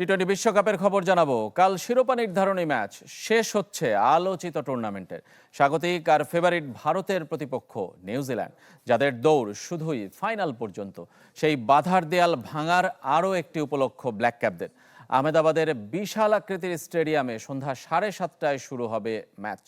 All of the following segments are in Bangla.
টি-20 বিশ্বকাপের খবর জানাবো। কাল শিরোপা নির্ধারণী ম্যাচ শেষ হচ্ছে আলোচিত টুর্নামেন্টের। স্বাগতিক আর ফেভারিট ভারতের প্রতিপক্ষ নিউজিল্যান্ড, যাদের দৌড় শুধুই ফাইনাল পর্যন্ত। সেই বাধার দেয়াল ভাঙার আরও একটি উপলক্ষ ব্ল্যাক ক্যাপদের। আহমেদাবাদের বিশাল আকৃতির স্টেডিয়ামে সন্ধ্যা 7:30টায় শুরু হবে ম্যাচ।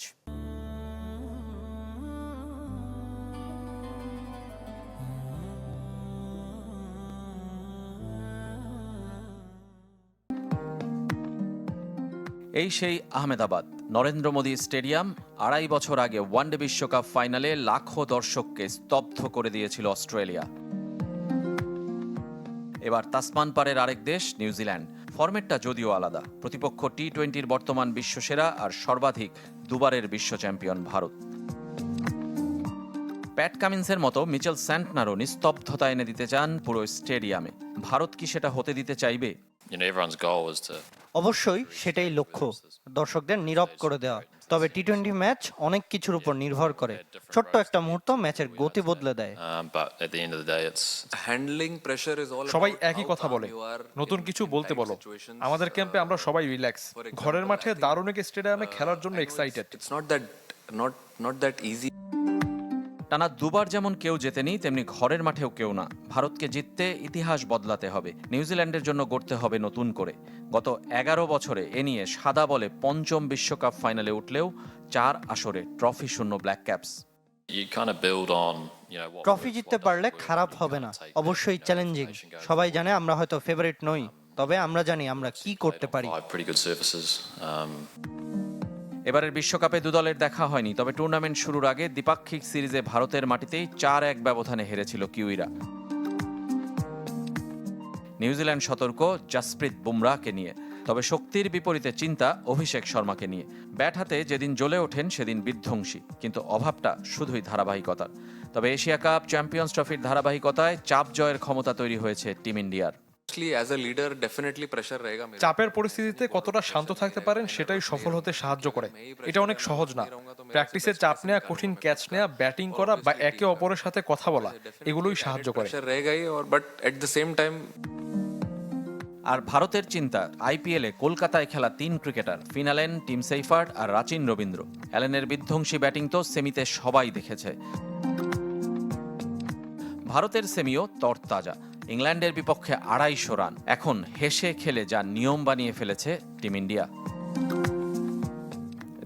এই সেই আহমেদাবাদ নরেন্দ্র মোদী স্টেডিয়াম। 2.5 বছর আগে ওয়ানডে বিশ্বকাপ ফাইনালে লাখো দর্শককে স্তব্ধ করে দিয়েছিল অস্ট্রেলিয়া। এবার তাসমান পারের আরেক দেশ নিউজিল্যান্ড। ফরম্যাটটা যদিও আলাদা। প্রতিপক্ষ টি-20-র বর্তমান বিশ্বসেরা আর সর্বাধিক দুবারের বিশ্ব চ্যাম্পিয়ন ভারত। প্যাট কামিন্সের মতো মিচেল স্যান্টনারও নিস্তব্ধতা এনে দিতে চান পুরো স্টেডিয়ামে। ভারত কি সেটা হতে দিতে চাইবে? অবশ্যই সেটাই লক্ষ্য, দর্শকদের নীরব করে দেওয়া। তবে টি-20 ম্যাচ অনেক কিছুর উপর নির্ভর করে। ছোট্ট একটা মুহূর্ত ম্যাচের গতি বদলে দেয়। সবাই একই কথা বলে, নতুন কিছু বলতে বলো। আমাদের ক্যাম্পে আমরা সবাই রিল্যাক্স। ঘরের মাঠে দারুণ এক স্টেডিয়ামে খেলার জন্য এক্সাইটেড। টানা দুবার যেমন কেউ জেতেনি, তেমনি ঘরের মাঠেও কেউ না। ভারতকে জিততে ইতিহাস বদলাতে হবে। নিউজিল্যান্ডের জন্য গড়তে হবে নতুন করে। গত 11 বছরে এ নিয়ে সাদা বলে পঞ্চম বিশ্বকাপ ফাইনালে উঠলেও 4 আসরে ট্রফি শূন্য ব্ল্যাক ক্যাপস। ট্রফি জিততে পারলে খারাপ হবে না, অবশ্যই চ্যালেঞ্জিং। সবাই জানে আমরা হয়তো ফেভারিট নই, তবে আমরা জানি আমরা কি করতে পারি। এবারের বিশ্বকাপে দু দলের দেখা হয়নি, তবে টুর্নামেন্ট শুরুর আগে দ্বিপাক্ষিক সিরিজে ভারতের মাটিতেই 4-1 ব্যবধানে হেরেছিল কিউইরা। নিউজিল্যান্ড সতর্ক জাসপ্রীত বুমরাহকে নিয়ে, তবে শক্তির বিপরীতে চিন্তা অভিষেক শর্মাকে নিয়ে। ব্যাট হাতে যেদিন জ্বলে ওঠেন সেদিন বিধ্বংসী, কিন্তু অভাবটা শুধুই ধারাবাহিকতার। তবে এশিয়া কাপ, চ্যাম্পিয়ন্স ট্রফির ধারাবাহিকতায় চাপ জয়ের ক্ষমতা তৈরি হয়েছে টিম ইন্ডিয়ার। চাপের পরিস্থিতিতে কতটা শান্ত থাকতে পারেন সেটাই সফল হতে সাহায্য করে। এটা অনেক সহজ না। প্র্যাকটিসে চাপ নেওয়া, কঠিন ক্যাচ নেওয়া, ব্যাটিং করা বা একে অপরের সাথে কথা বলা, এগুলোই সাহায্য করে। আর ভারতের চিন্তা আইপিএলে কলকাতায় খেলা 3 cricketer Finn Allen, Tim Seifert আর রাচিন রবীন্দ্র। অ্যালেনের বিধ্বংসী ব্যাটিং তো সেমিতে সবাই দেখেছে। ভারতের সেমিও তরতাজা। ইংল্যান্ডের বিপক্ষে 250 রান। এখন হেসে খেলে যা নিয়ম বানিয়ে ফেলেছে টিম ইন্ডিয়া।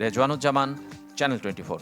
রেজওয়ানুজ্জামান, চ্যানেল 24।